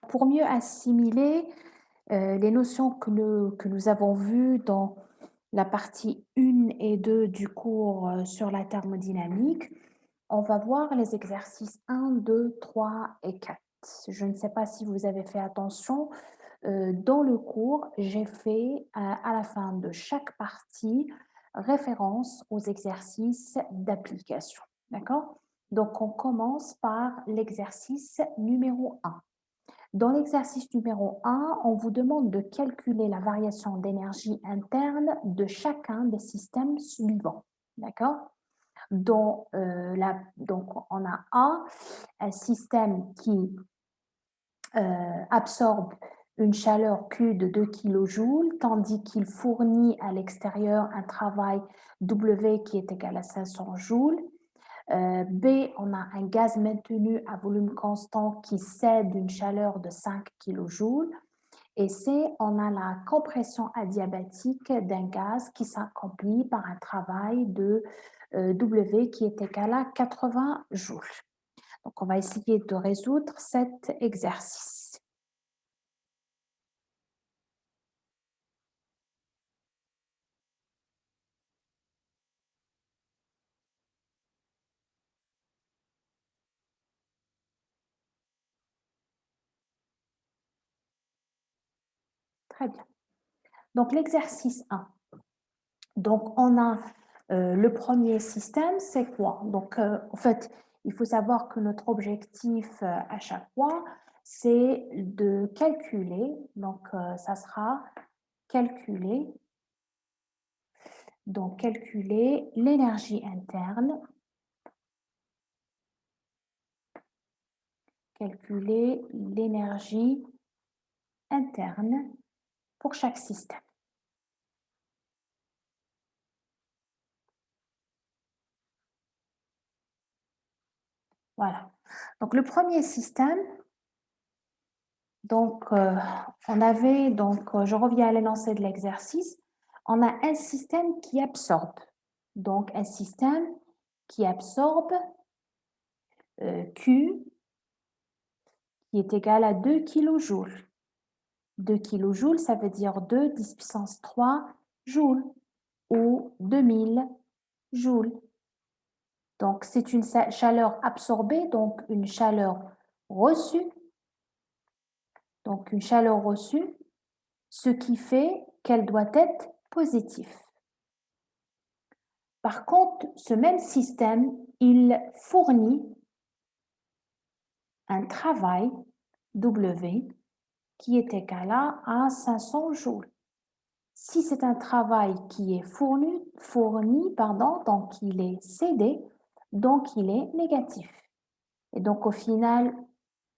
Pour mieux assimiler les notions que nous avons vues dans la partie 1 et 2 du cours sur la thermodynamique, on va voir les exercices 1, 2, 3 et 4. Je ne sais pas si vous avez fait attention, dans le cours, j'ai fait à la fin de chaque partie référence aux exercices d'application. D'accord? Donc, on commence par l'exercice numéro 1. Dans l'exercice numéro 1, on vous demande de calculer la variation d'énergie interne de chacun des systèmes suivants. D'accord? Donc, on a un système qui absorbe une chaleur Q de 2 kJ, tandis qu'il fournit à l'extérieur un travail W qui est égal à 500 joules. B, on a un gaz maintenu à volume constant qui cède une chaleur de 5 kJ. Et C, on a la compression adiabatique d'un gaz qui s'accomplit par un travail de W qui est égal à 80 joules. Donc, on va essayer de résoudre cet exercice. Très bien. Donc, l'exercice 1. Donc, on a le premier système, c'est quoi? Donc, en fait, il faut savoir que notre objectif à chaque fois, c'est de calculer. Donc, ça sera calculer. Donc, calculer l'énergie interne. Calculer l'énergie interne pour chaque système. Voilà. Donc, le premier système, donc, on avait, donc, je reviens à l'énoncé de l'exercice, on a un système qui absorbe. Donc, un système qui absorbe Q qui est égal à 2 kJ. 2 kJ, ça veut dire 2 10 puissance 3 joules ou 2000 joules. Donc, c'est une chaleur absorbée, donc une chaleur reçue. Donc, une chaleur reçue, ce qui fait qu'elle doit être positive. Par contre, ce même système, il fournit un travail W qui est égal à 500 joules. Si c'est un travail qui est fourni, donc il est cédé, donc il est négatif. Et donc au final,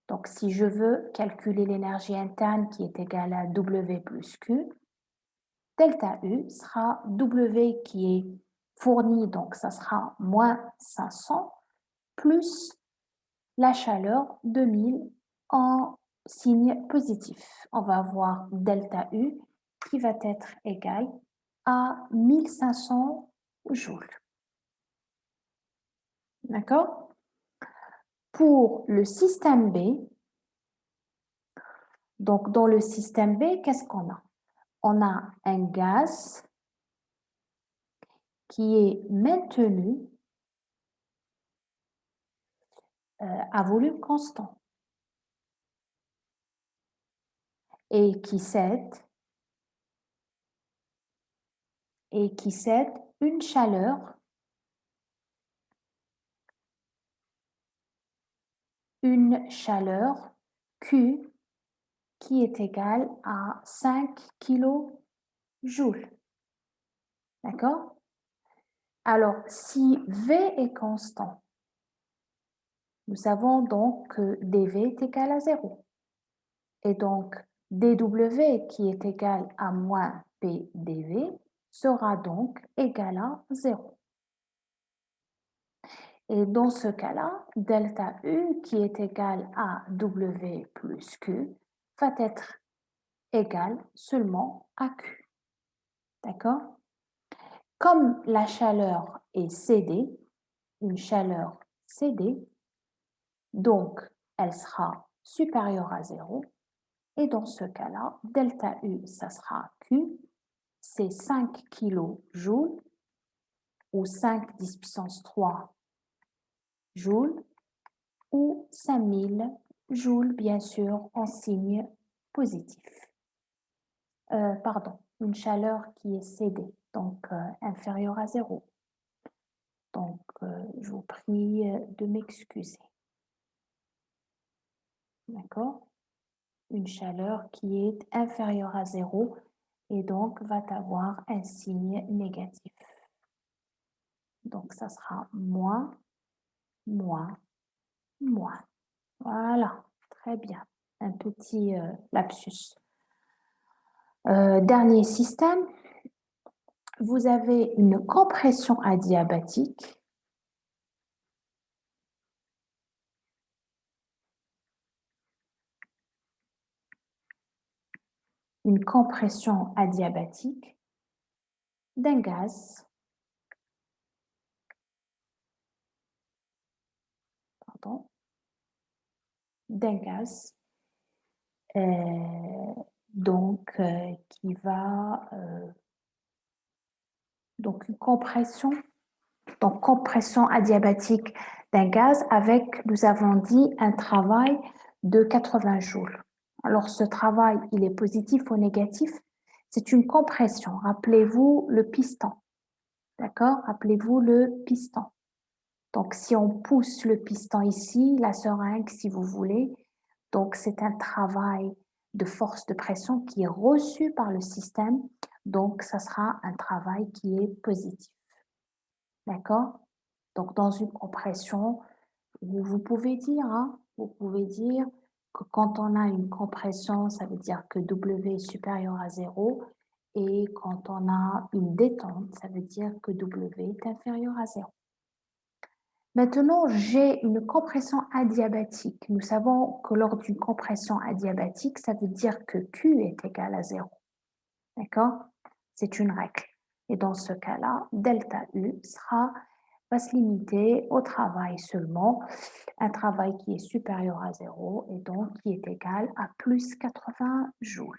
donc si je veux calculer l'énergie interne qui est égale à W plus Q, delta U sera W qui est fourni, donc ça sera moins 500, plus la chaleur 2000 en signe positif. On va avoir delta U qui va être égal à 1500 joules. D'accord? Pour le système B, donc dans le système B, qu'est-ce qu'on a? On a un gaz qui est maintenu à volume constant et qui cède une chaleur Q qui est égale à 5 kJ. D'accord? Alors, si V est constant, nous savons donc que dV est égal à 0. Et donc, dW qui est égal à moins PdV sera donc égal à 0. Et dans ce cas-là, delta U qui est égal à W plus Q va être égal seulement à Q. D'accord? Comme la chaleur est cédée, une chaleur cédée, donc elle sera supérieur à 0. Et dans ce cas-là, delta U, ça sera Q, c'est 5 kilojoules ou 5 10 puissance 3 joules ou 5000 joules, bien sûr, en signe positif. Pardon, une chaleur qui est cédée, donc inférieure à 0. Donc, je vous prie de m'excuser. D'accord? Une chaleur qui est inférieure à 0 et donc va avoir un signe négatif. Donc, ça sera moins, moins, moins. Voilà, très bien. Un petit lapsus. Dernier système, vous avez une compression adiabatique. Une compression adiabatique d'un gaz, pardon, d'un gaz, donc qui va, donc une compression, donc compression adiabatique d'un gaz avec, nous avons dit, un travail de 80 joules. Alors ce travail, il est positif ou négatif? C'est une compression. Rappelez-vous le piston. D'accord? Rappelez-vous le piston. Donc, si on pousse le piston ici, la seringue, si vous voulez, donc c'est un travail de force de pression qui est reçu par le système. Donc, ça sera un travail qui est positif. D'accord? Donc, dans une compression, vous pouvez dire, hein, vous pouvez dire que quand on a une compression, ça veut dire que W est supérieur à 0. Et quand on a une détente, ça veut dire que W est inférieur à 0. Maintenant, j'ai une compression adiabatique. Nous savons que lors d'une compression adiabatique, ça veut dire que Q est égal à 0. D'accord? C'est une règle. Et dans ce cas-là, delta U va se limiter au travail seulement, un travail qui est supérieur à 0 et donc qui est égal à plus 80 joules.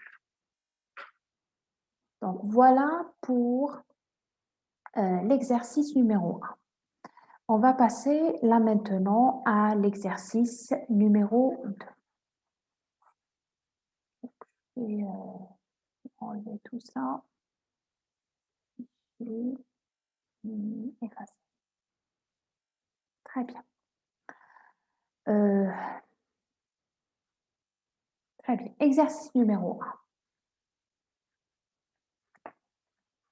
Donc voilà pour l'exercice numéro 1. On va passer là maintenant à l'exercice numéro 2. Et enlever tout ça et effacer. Très bien. Très bien. Exercice numéro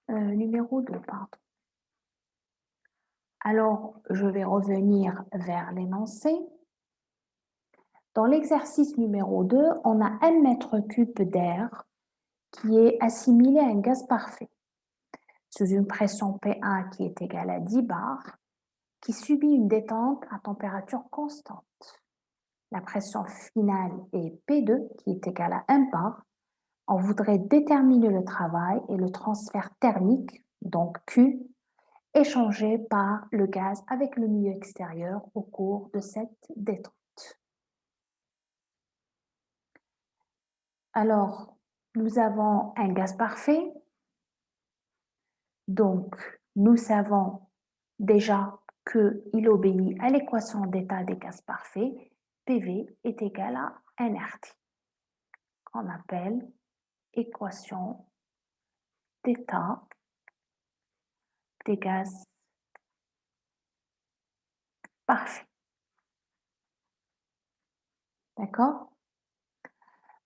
1. Numéro 2, pardon. Alors, je vais revenir vers l'énoncé. Dans l'exercice numéro 2, on a 1 mètre cube d'air qui est assimilé à un gaz parfait sous une pression P1 qui est égale à 10 bars, qui subit une détente à température constante. La pression finale est P2 qui est égale à 1 bar. On voudrait déterminer le travail et le transfert thermique, donc Q, échangé par le gaz avec le milieu extérieur au cours de cette détente. Alors, nous avons un gaz parfait. Donc, nous savons déjà qu'il obéit à l'équation d'état des gaz parfaits. PV est égal à nRT, qu'on appelle équation d'état des gaz parfaits. D'accord?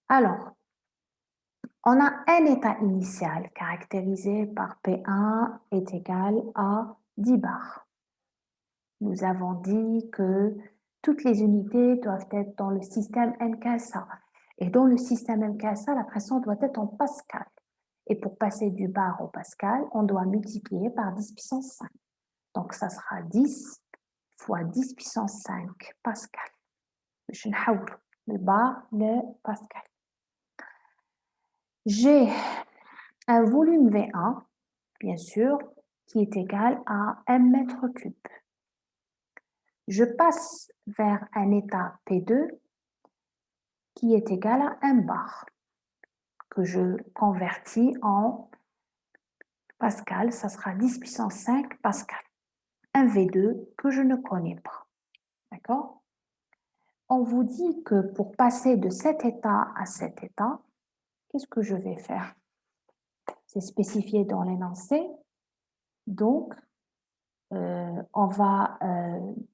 Alors, on a un état initial caractérisé par P1 est égal à 10 bars. Nous avons dit que toutes les unités doivent être dans le système MKSA. Et dans le système MKSA, la pression doit être en pascal. Et pour passer du bar au pascal, on doit multiplier par 10 puissance 5. Donc, ça sera 10 fois 10 puissance 5 pascal. Je n'haoule le bar, le pascal. J'ai un volume V1, bien sûr, qui est égal à 1 mètre cube. Je passe vers un état P2 qui est égal à 1 bar, que je convertis en Pascal, ça sera 10 puissance 5 Pascal. Un V2 que je ne connais pas. D'accord? On vous dit que pour passer de cet état à cet état, qu'est-ce que je vais faire? C'est spécifié dans l'énoncé. Donc,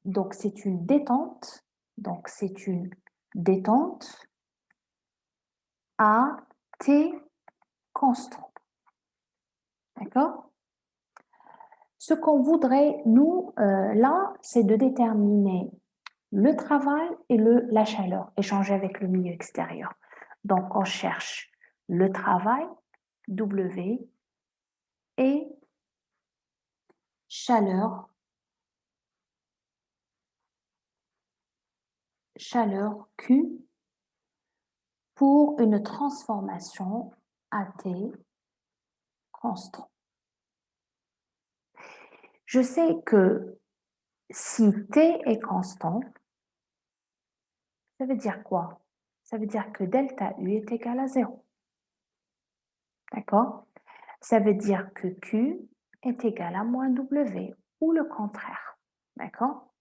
donc c'est une détente. Donc, c'est une détente à T constant. D'accord? Ce qu'on voudrait, nous, là, c'est de déterminer le travail et la chaleur, échanger avec le milieu extérieur. Donc, on cherche le travail, W, et chaleur, Q, pour une transformation à T constant. Je sais que si T est constant, ça veut dire quoi? Ça veut dire que delta U est égal à 0. D'accord? Ça veut dire que Q est égal à moins W ou le contraire. D'accord?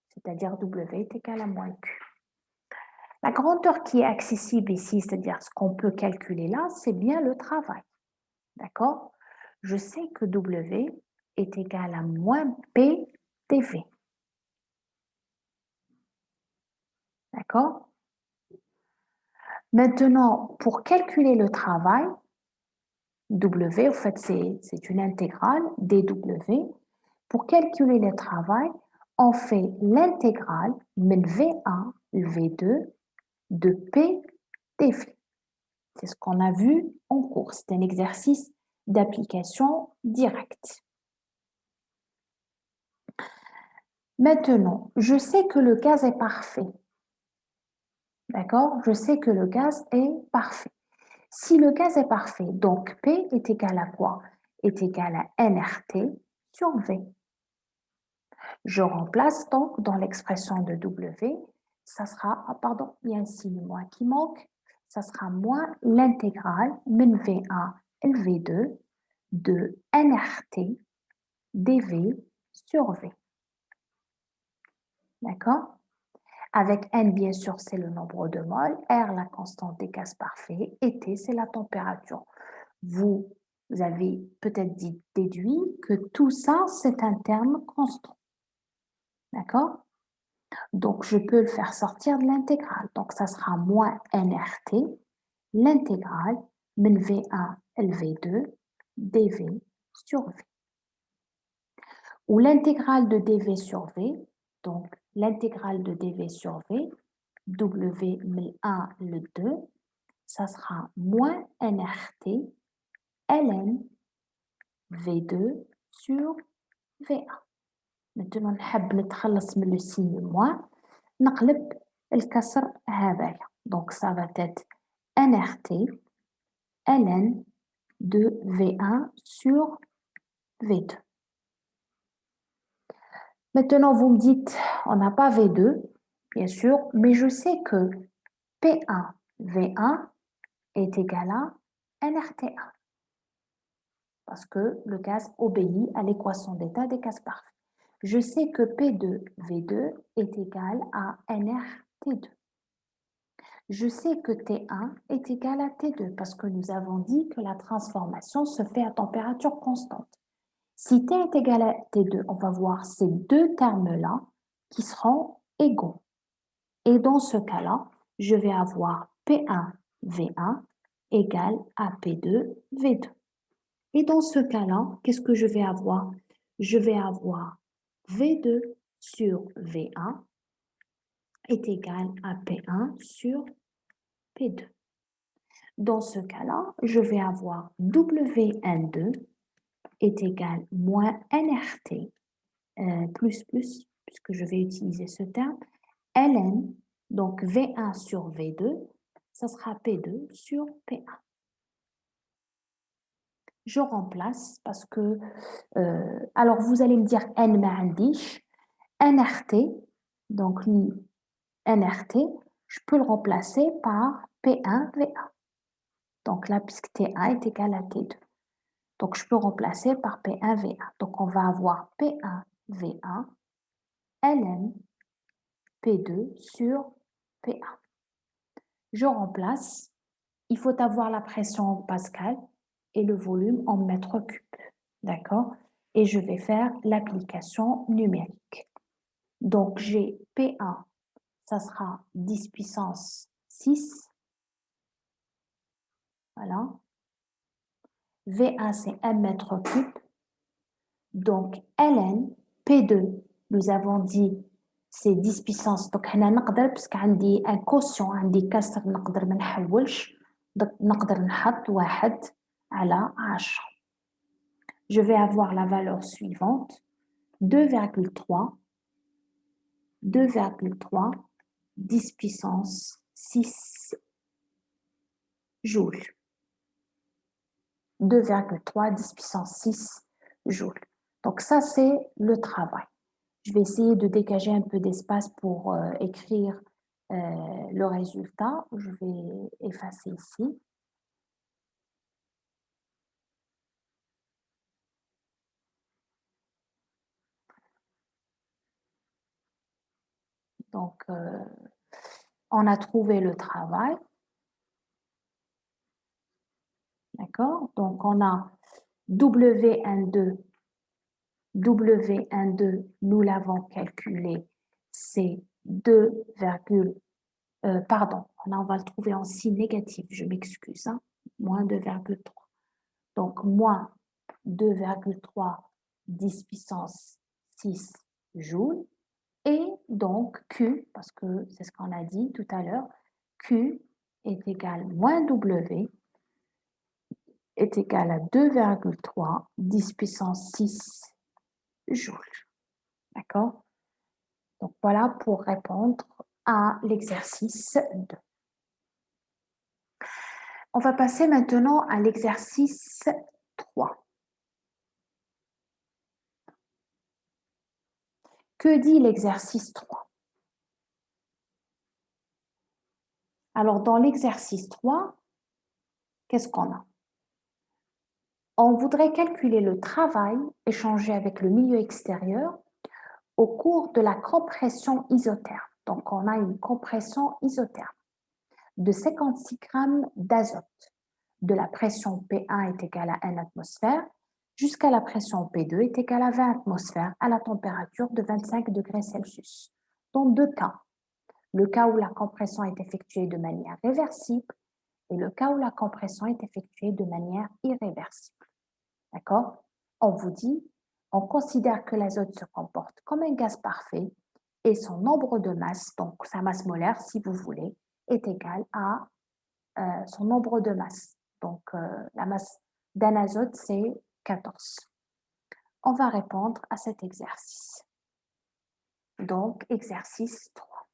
C'est-à-dire W est égal à moins Q. La grandeur qui est accessible ici, c'est-à-dire ce qu'on peut calculer là, c'est bien le travail. D'accord? Je sais que W est égal à moins P dV. D'accord? Maintenant, pour calculer le travail, W, en fait, c'est une intégrale dW. Pour calculer le travail, on fait l'intégrale من V1 V2 de P dV. C'est ce qu'on a vu en cours. C'est un exercice d'application directe. Maintenant, je sais que le gaz est parfait. D'accord? Je sais que le gaz est parfait. Si le gaz est parfait, donc P est égal à quoi? Est égal à nRT sur V. Je remplace donc dans l'expression de W, ça sera, pardon, il y a un signe moins qui manque, ça sera moins l'intégrale min V1 LV2 de nRT dV sur V. D'accord? Avec N, bien sûr, c'est le nombre de moles, R, la constante des gaz parfaits, et T, c'est la température. Vous avez peut-être déduit que tout ça, c'est un terme constant. D'accord? Donc, je peux le faire sortir de l'intégrale. Donc, ça sera moins nRT, l'intégrale min V1 LV2 dV sur V. Ou l'intégrale de dV sur V, donc l'intégrale de dV sur V, W min 1 le 2, ça sera moins nRT ln V2 sur V1. Maintenant, نحب نتخلص من le signe moins, نقلب الكسر هذايا. Donc, ça va être nRT ln de V1 sur V2. Maintenant, vous me dites, on n'a pas V2, bien sûr, mais je sais que P1 V1 est égal à nRT1 parce que le gaz obéit à l'équation d'état des gaz parfaits. Je sais que P2 V2 est égal à nRT2. Je sais que T1 est égal à T2 parce que nous avons dit que la transformation se fait à température constante. Si T est égal à T2, on va voir ces deux termes-là qui seront égaux. Et dans ce cas-là, je vais avoir P1 V1 égale à P2 V2. Et dans ce cas-là, qu'est-ce que je vais avoir? Je vais avoir V2 sur V1 est égal à P1 sur P2. Dans ce cas-là, je vais avoir WN2 est égal moins nRT puisque je vais utiliser ce terme, ln, donc V1 sur V2, ça sera P2 sur P1. Je remplace parce que, alors vous allez me dire N ma عنديش, nRT, donc nRT, je peux le remplacer par P1 VA. Donc là, puisque T1 est égal à T2. Donc, je peux remplacer par P1 VA. Donc, on va avoir P1 VA ln P2 sur P1. Je remplace. Il faut avoir la pression en pascal et le volume en mètres cubes. D'accord? Et je vais faire l'application numérique. Donc, j'ai P1, ça sera 10 puissance 6. Voilà. VA, c'est 1 mètre cube. Donc, ln P2, nous avons dit, c'est 10 puissance. Donc, هنا نقدر باسكو عندي un quotient, عندي كسر نقدر ما نحولش. نقدر نحط 1 على 10. Je vais avoir la valeur suivante, 2,3, 10 puissance 6 joules. 2,3, 10 puissance 6 joules. Donc ça, c'est le travail. Je vais essayer de dégager un peu d'espace pour écrire le résultat. Je vais effacer ici. Donc, on a trouvé le travail. D'accord? Donc, on a W12. W12, nous l'avons calculé, c'est 2, pardon, on va le trouver en signe négatif, je m'excuse, hein, moins 2,3. Donc, moins 2,3, 10 puissance 6 joules. Et donc, Q, parce que c'est ce qu'on a dit tout à l'heure, Q est égal moins W est égal à 2,3, 10 puissance 6 joules. D'accord? Donc, voilà pour répondre à l'exercice 2. On va passer maintenant à l'exercice 3. Que dit l'exercice 3? Alors, dans l'exercice 3, qu'est-ce qu'on a? On voudrait calculer le travail échangé avec le milieu extérieur au cours de la compression isotherme. Donc, on a une compression isotherme de 56 grammes d'azote. De la pression P1 est égale à 1 atmosphère jusqu'à la pression P2 est égale à 20 atmosphères à la température de 25 degrés Celsius. Dans deux cas, le cas où la compression est effectuée de manière réversible et le cas où la compression est effectuée de manière irréversible. D'accord? On vous dit, on considère que l'azote se comporte comme un gaz parfait et son nombre de masse, donc sa masse molaire si vous voulez, est égal à son nombre de masse. Donc la masse d'un azote, c'est 14. On va répondre à cet exercice. Donc, exercice 3.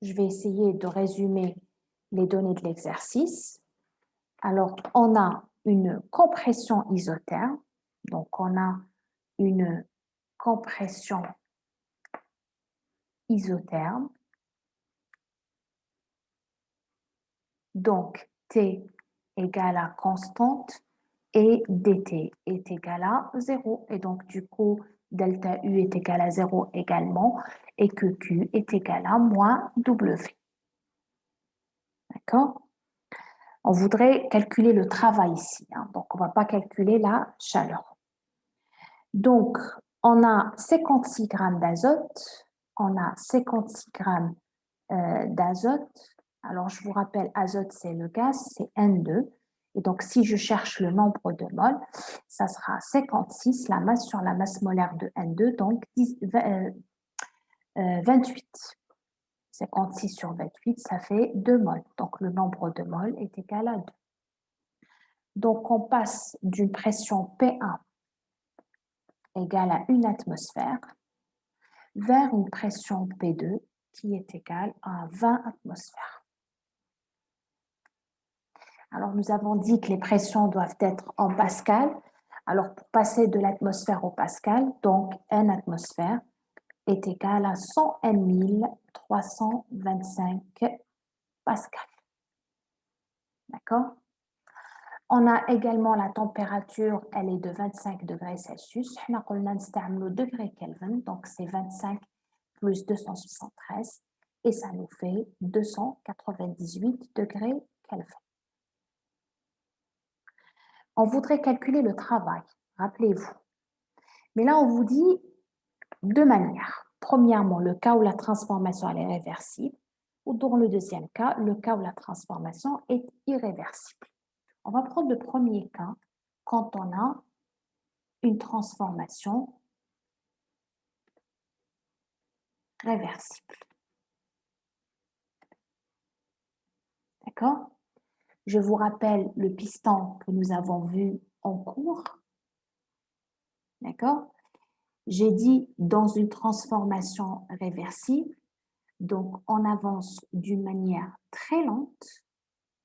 Je vais essayer de résumer les données de l'exercice. Alors, on a une compression isotherme. Donc, on a une compression isotherme. Donc, T égale à constante et dt est égal à 0. Et donc, du coup, delta U est égal à 0 également et que Q est égal à moins W. D'accord? On voudrait calculer le travail ici. Hein, donc, on ne va pas calculer la chaleur. Donc, on a 56 grammes d'azote. On a 56 grammes d'azote. Alors, je vous rappelle, azote, c'est le gaz, c'est N2. Et donc, si je cherche le nombre de moles, ça sera 56, la masse sur la masse molaire de N2, donc 28. 56 sur 28, ça fait 2 moles. Donc, le nombre de moles est égal à 2. Donc, on passe d'une pression P1 égale à 1 atmosphère vers une pression P2 qui est égale à 20 atmosphères. Alors, nous avons dit que les pressions doivent être en pascal. Alors, pour passer de l'atmosphère au Pascal, donc 1 atmosphère est égal à 101 325 Pascal. D'accord? On a également la température, elle est de 25 degrés Celsius. On a le degré Kelvin, donc c'est 25 plus 273 et ça nous fait 298 degrés Kelvin. On voudrait calculer le travail, rappelez-vous. Mais là, on vous dit deux manières. Premièrement, le cas où la transformation elle est réversible, ou dans le deuxième cas, le cas où la transformation est irréversible. On va prendre le premier cas quand on a une transformation réversible. D'accord? Je vous rappelle le piston que nous avons vu en cours. D'accord? J'ai dit dans une transformation réversible, donc on avance d'une manière très lente,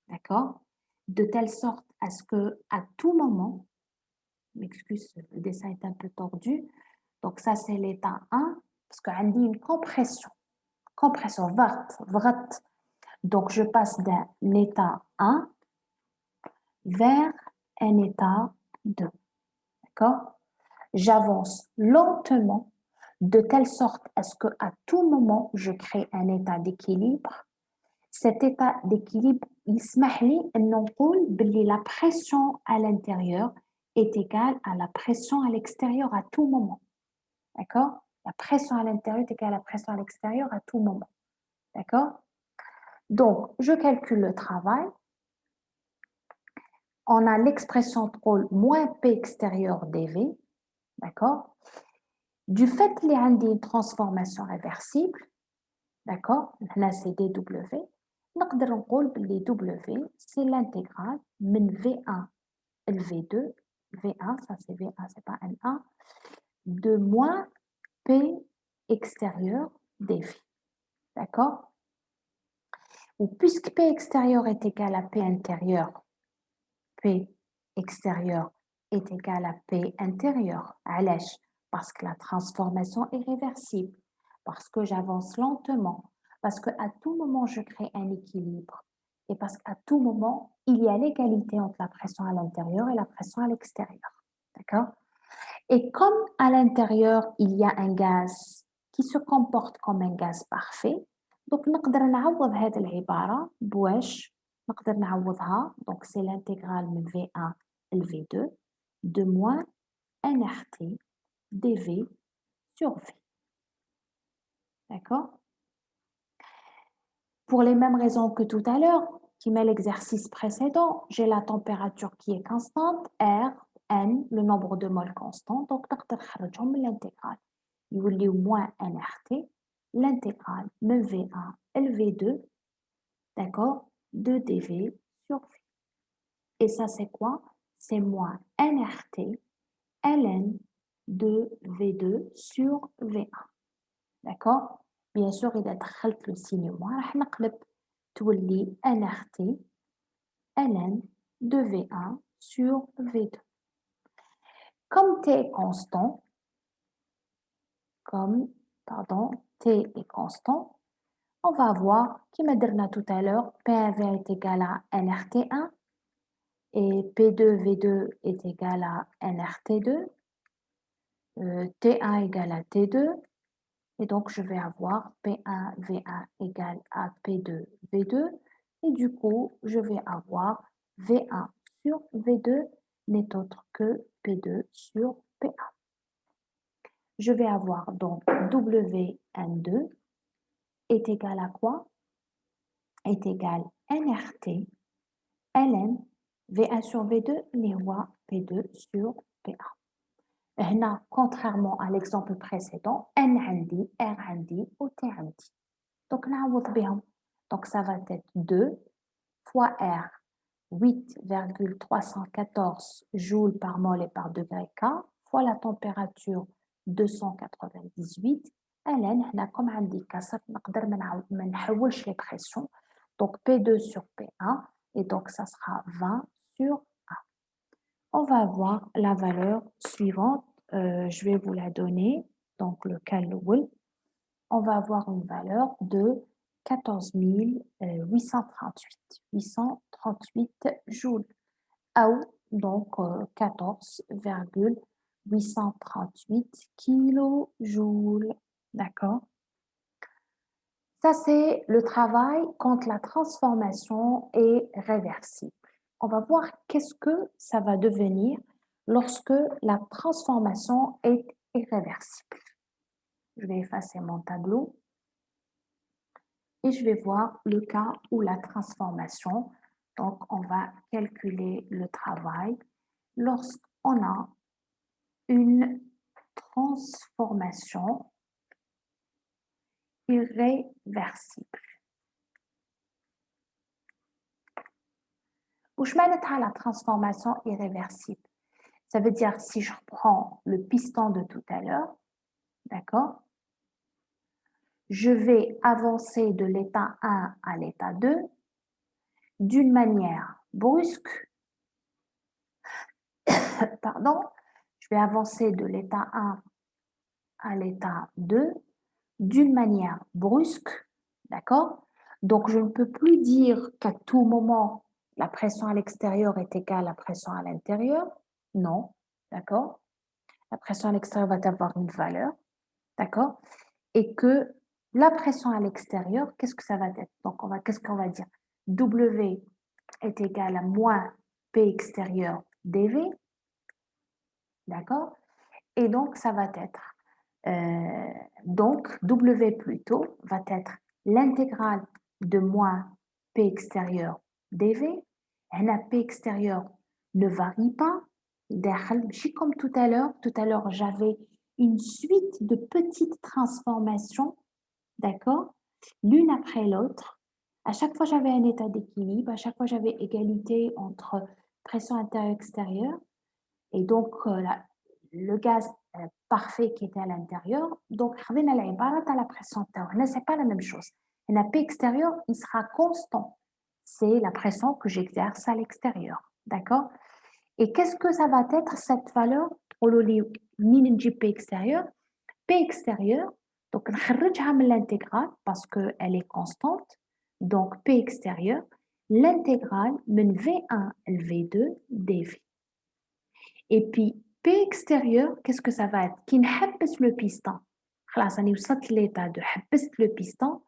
d'accord? De telle sorte à ce que à tout moment, m'excuse, le dessin est un peu tordu, donc ça c'est l'état 1, parce qu'on dit une compression, vrat. Donc je passe d'un état 1 vers un état 2, d'accord? J'avance lentement de telle sorte à ce qu'à tout moment, je crée un état d'équilibre. Cet état d'équilibre, il se la pression à l'intérieur est égale à la pression à l'extérieur à tout moment. D'accord? La pression à l'intérieur est égale à la pression à l'extérieur à tout moment. D'accord? Donc, je calcule le travail. On a l'expression de rôle moins P extérieur dV. D'accord? Du fait qu'il y a une transformation réversible, d'accord? Là, c'est dW. نقدر نقول باللي W c'est l'intégrale من V1 ل V2 V1 ça c'est V1 c'est pas N1 de moins P extérieur dV, d'accord? Ou puisque P extérieur est égal à P intérieur, P extérieur est égal à P intérieur. علاش? Parce que la transformation est réversible, parce que j'avance lentement, parce qu'à tout moment je crée un équilibre et parce qu'à tout moment il y a l'égalité entre la pression à l'intérieur et la pression à l'extérieur. D'accord? Et comme à l'intérieur il y a un gaz qui se comporte comme un gaz parfait, donc نقدر نعوض هذه العبارة بواش نقدر نعوضها donc c'est l'intégrale من V1 ل V2 de moins nRT dV sur V. D'accord? Pour les mêmes raisons que tout à l'heure, qui met l'exercice précédent, j'ai la température qui est constante, R, N, le nombre de moles constant, donc نقدر نخرجهم من l'intégrale. يوليو moins nRT, l'intégrale من V1 ل V2, d'accord, de dV sur V. Et ça, c'est quoi? C'est moins nRT ln de V2 sur V1. D'accord? Bien sûr, إذا دخلت le signe moins راح نقلب تولي nRT ln de V1 sur V2. Comme T est constant, T est constant, on va avoir, comme on a tout à l'heure, P1V est égal à nRT1 et P2V2 est égal à nRT2, T1 égale à T2, et donc je vais avoir P1V1 égale à P2V2, et du coup, je vais avoir V1 sur V2 n'est autre que P2 sur P1. Je vais avoir donc WN2 est égal à quoi? Est égal à nRT ln V1 sur V2 اللي هو P2 sur P1. هنا contrairement à l'exemple précédent N عندي R عندي و T عندي donc نعوض بهم donc ça va être 2 fois R 8,314 joules par mol et par degré K fois la température 298 ln هنا comme عندي كسر نقدر ما نحولش les pressions donc P2 sur P1 et donc ça sera 20 sur 1. on va avoir la valeur suivante. Je vais vous la donner. Donc, le cas الأول, on va avoir une valeur de 14 838 joules. Ou donc 14,838 kilojoules. D'accord? Ça, c'est le travail quand la transformation est réversible. On va voir qu'est-ce que ça va devenir lorsque la transformation est irréversible. Je vais effacer mon tableau et je vais voir le cas où la transformation, donc on va calculer le travail lorsqu'on a une transformation irréversible. Où je معناتها la transformation irréversible? Ça veut dire si je prends le piston de tout à l'heure, d'accord? Je vais avancer de l'état 1 à l'état 2 d'une manière brusque. Pardon, je vais avancer de l'état 1 à l'état 2 d'une manière brusque, d'accord? Donc, je ne peux plus dire qu'à tout moment, la pression à l'extérieur est égale à la pression à l'intérieur. Non, d'accord? La pression à l'extérieur va avoir une valeur, d'accord? Et que la pression à l'extérieur, qu'est-ce que ça va être? Donc, qu'est-ce qu'on va dire? W est égal à moins P extérieur dV, d'accord? Et donc, ça va être, donc W plutôt va être l'intégrale de moins P extérieur dV. Un P extérieur ne varie pas. Comme tout à l'heure, j'avais une suite de petites transformations, d'accord, l'une après l'autre. À chaque fois, j'avais un état d'équilibre. À chaque fois, j'avais égalité entre pression intérieure-extérieure. Et donc, le gaz parfait qui était à l'intérieur, donc, à la pression. Ce n'est pas la même chose. Un P extérieur, il sera constant. C'est la pression que j'exerce à l'extérieur. D'accord? Et qu'est-ce que ça va être cette valeur pour le P extérieur? P extérieur, donc, l'intégrale parce qu'elle est constante. Donc, P extérieur, l'intégrale de V1 V2 dV. Et puis, P extérieur, qu'est-ce que ça va être? Qui n'habite le piston. خلاص أنا وصلت l'état de حبست le piston.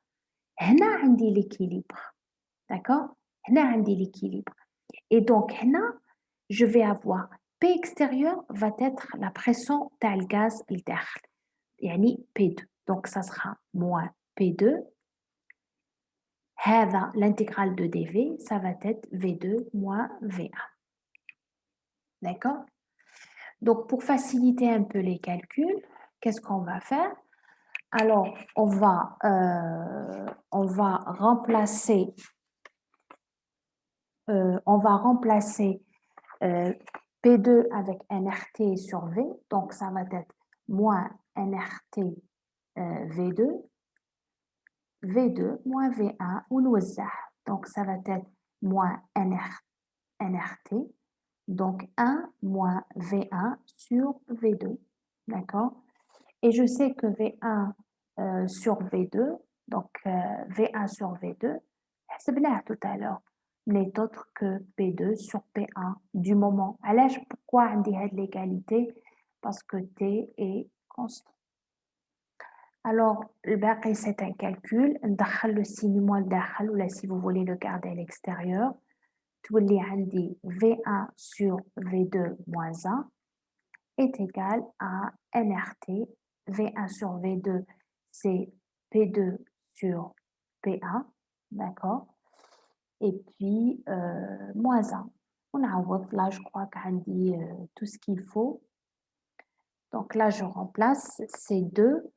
هنا عندي l'équilibre. D'accord? هنا عندي l'équilibre. Et donc, هنا, je vais avoir P extérieur va être la pression تاع الغاز الداخل. يعني P2. Donc, ça sera moins P2. هذا l'intégrale de dV, ça va être V2 moins V1. D'accord? Donc, pour faciliter un peu les calculs, qu'est-ce qu'on va faire? Alors, on va remplacer P2 avec nRT sur V. Donc, ça va être moins nRT V2, V2 moins V1 ou نوزع. Donc, ça va être moins nRT. Donc, 1 moins V1 sur V2. D'accord? Et je sais que V1 sur V2, donc V1 sur V2, c'est bien tout à l'heure, n'est autre que P2 sur P1 du moment. Alors, pourquoi on dit l'égalité? Parce que T est constant. Alors, le باقي c'est un calcul. ندخل le signe moins لداخل, ou là si vous voulez le garder à l'extérieur. تولي عندي V1 sur V2 moins 1 est égal à nRT. V1 sur V2, c'est P2 sur P1, d'accord? Et puis, moins 1. On a là, je crois qu'on dit tout ce qu'il faut. Donc là, je remplace ces 2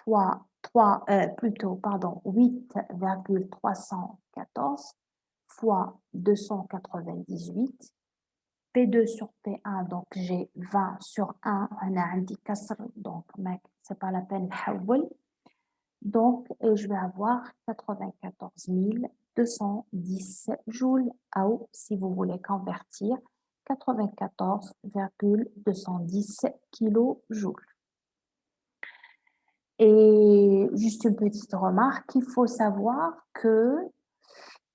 fois 3, plutôt, pardon, 8,314 fois 298. P2 sur P1, donc j'ai 20 sur 1, on a un kasr, donc c'est pas la peine de donc je vais avoir 94 210 joules, ou si vous voulez convertir, 94,210 kilojoules. Et juste une petite remarque, il faut savoir que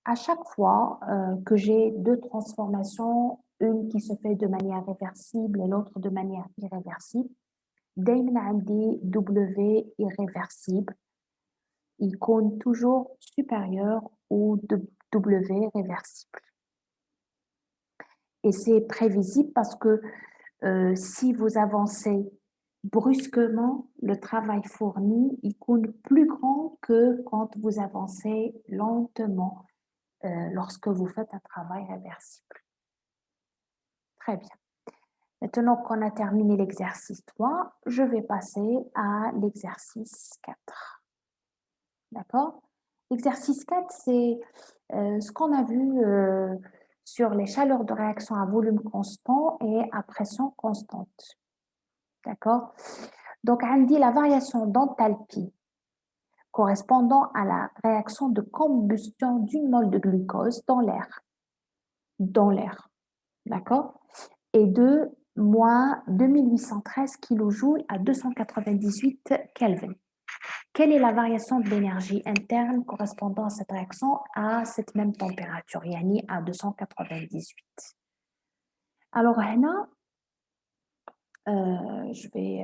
à chaque fois que j'ai deux transformations, une qui se fait de manière réversible et l'autre de manière irréversible, دايما عندي W irréversible, il compte toujours supérieur au W réversible. Et c'est prévisible parce que si vous avancez brusquement, le travail fourni, il compte plus grand que quand vous avancez lentement lorsque vous faites un travail réversible. Très bien. Maintenant qu'on a terminé l'exercice 3, je vais passer à l'exercice 4. D'accord? L'exercice 4, c'est ce qu'on a vu sur les chaleurs de réaction à volume constant et à pression constante. D'accord? Donc, on dit la variation d'enthalpie correspondant à la réaction de combustion d'une mole de glucose dans l'air. D'accord? Et de moins 2813 kJ à 298 Kelvin. Quelle est la variation de l'énergie interne correspondant à cette réaction à cette même température, yani à 298? Alors, là, je vais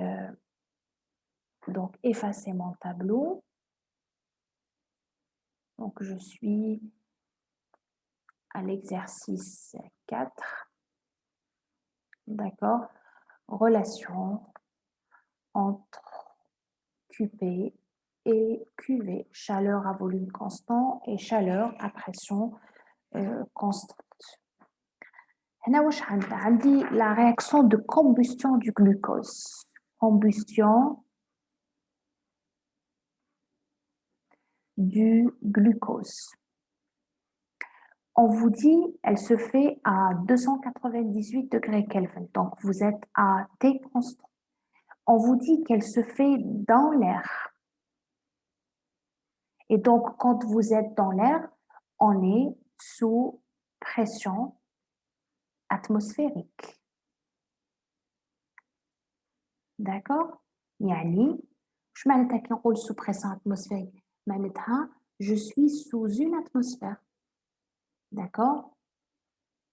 donc effacer mon tableau. Donc, je suis à l'exercice 4. D'accord? Relation entre QP et QV, chaleur à volume constant et chaleur à pression constante. هنا واش عندي la réaction de combustion du glucose. Combustion du glucose. On vous dit, elle se fait à 298 degrés Kelvin. Donc, vous êtes à T constant. On vous dit qu'elle se fait dans l'air. Et donc, quand vous êtes dans l'air, on est sous pression atmosphérique. D'accord? يعني je معناتها كي نقول sous pression atmosphérique معناتها je suis sous une atmosphère. D'accord?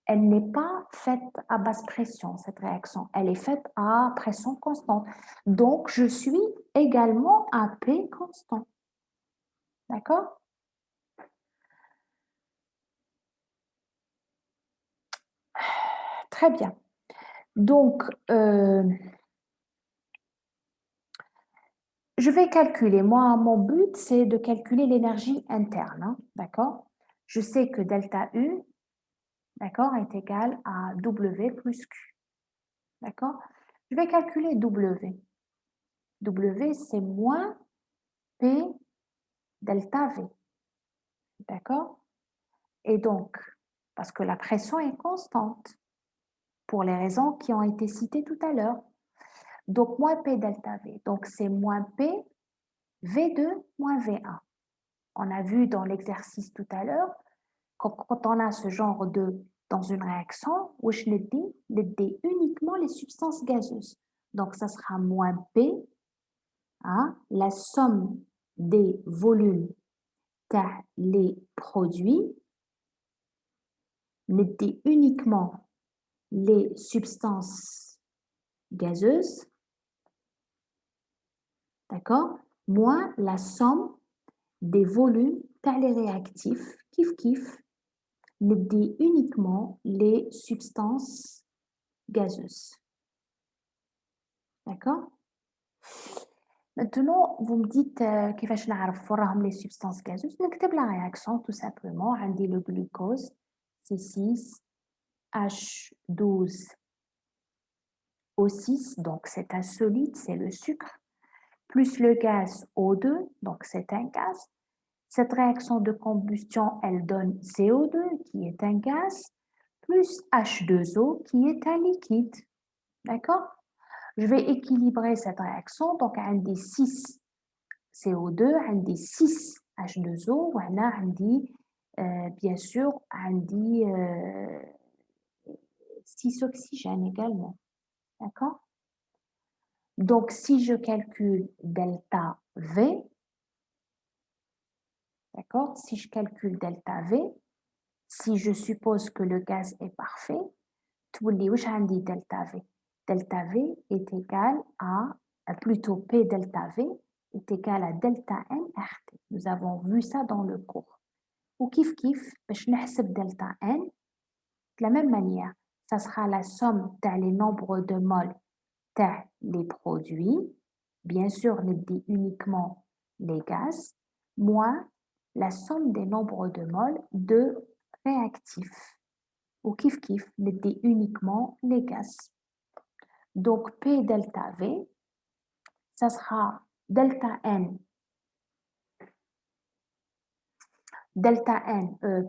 Elle n'est pas faite à basse pression, cette réaction. Elle est faite à pression constante. Donc, je suis également à P constant. D'accord? Très bien. Donc, je vais calculer. Moi, mon but, c'est de calculer l'énergie interne. Hein, d'accord? Je sais que delta U, d'accord, est égal à W plus Q. D'accord? Je vais calculer W. W, c'est moins P delta V. D'accord? Et donc, parce que la pression est constante, pour les raisons qui ont été citées tout à l'heure. Donc, moins P delta V. Donc, c'est moins P V2 moins V1. On a vu dans l'exercice tout à l'heure, quand on a ce genre de dans une réaction, où je le dis uniquement les substances gazeuses. Donc, ça sera moins P, hein, la somme des volumes les produits, mettez uniquement les substances gazeuses, d'accord, moins la somme des volumes les réactifs, kiff, mettez uniquement les substances gazeuses. D'accord? Maintenant, vous me dites كيفاش نعرف وراهم les substances gazeuses. نكتب la réaction tout simplement. On dit le glucose, C6H12O6, donc c'est un solide, c'est le sucre, plus le gaz O2, donc c'est un gaz. Cette réaction de combustion, elle donne CO2, qui est un gaz, plus H2O, qui est un liquide. D'accord? Je vais équilibrer cette réaction. Donc, on a 6 CO2, on a 6 H2O, on a bien sûr, on a 6 oxygènes également. D'accord? Donc, si je calcule delta V, d'accord? Si je calcule delta V, si je suppose que le gaz est parfait, تولي واش عندي delta V? Delta V est égal à, plutôt P delta V est égal à delta N RT. Nous avons vu ça dans le cours. Ou kif, باش نحسب delta N, de la même manière, ça sera la somme des nombres de moles les produits, bien sûr, on dit uniquement les gaz, moins la somme des nombres de moles de réactifs. Ou kif, on dit uniquement les gaz. Donc, P delta V, ça sera delta N,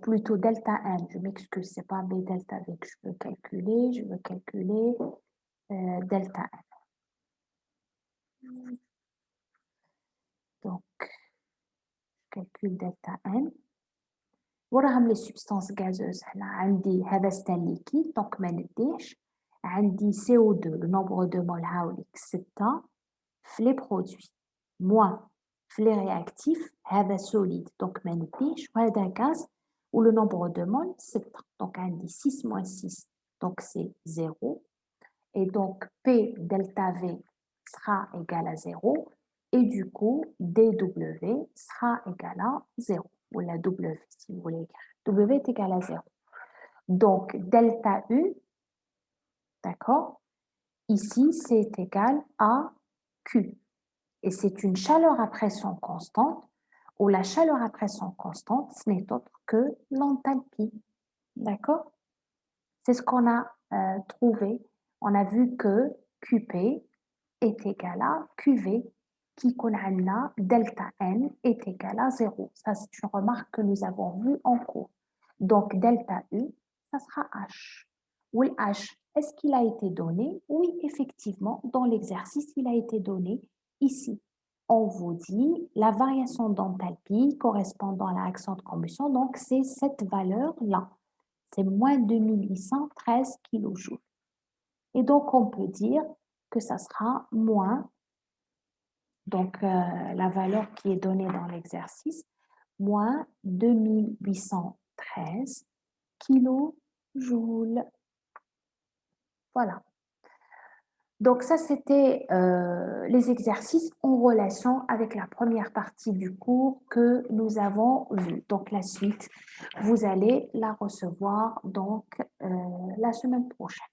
plutôt delta N, je m'excuse, c'est pas B delta V que je veux calculer, delta N. Donc, je calcule delta N. وراهم les substances gazeuses هنا عندي هذا ستان liquide donc ما نديش عندي CO2 le nombre de moles هاوليك 6 في les produits moins في les réactifs هذا solide donc ما نديش وهذا gaz où le nombre de moles 6 donc عندي 6 moins 6 donc c'est 0 et donc P delta V sera égal à 0 et du coup dW sera égal à 0 ou la W si vous voulez écrire. W est égal à 0. Donc, delta U, d'accord, ici, c'est égal à Q. Et c'est une chaleur à pression constante, où la chaleur à pression constante, ce n'est autre que l'enthalpie. D'accord? C'est ce qu'on a trouvé. On a vu que QP est égal à QV, qui connaît delta N est égal à 0. Ça, c'est une remarque que nous avons vue en cours. Donc, delta U, ça sera H. Oui, H, est-ce qu'il a été donné? Oui, effectivement, dans l'exercice, il a été donné ici. On vous dit la variation d'enthalpie correspondant à la réaction de combustion, donc c'est cette valeur-là. C'est moins 2813 kJ. Et donc, on peut dire que ça sera moins, donc la valeur qui est donnée dans l'exercice, moins 2813 kilojoules. Voilà. Donc ça, c'était les exercices en relation avec la première partie du cours que nous avons vu. Donc la suite, vous allez la recevoir donc la semaine prochaine.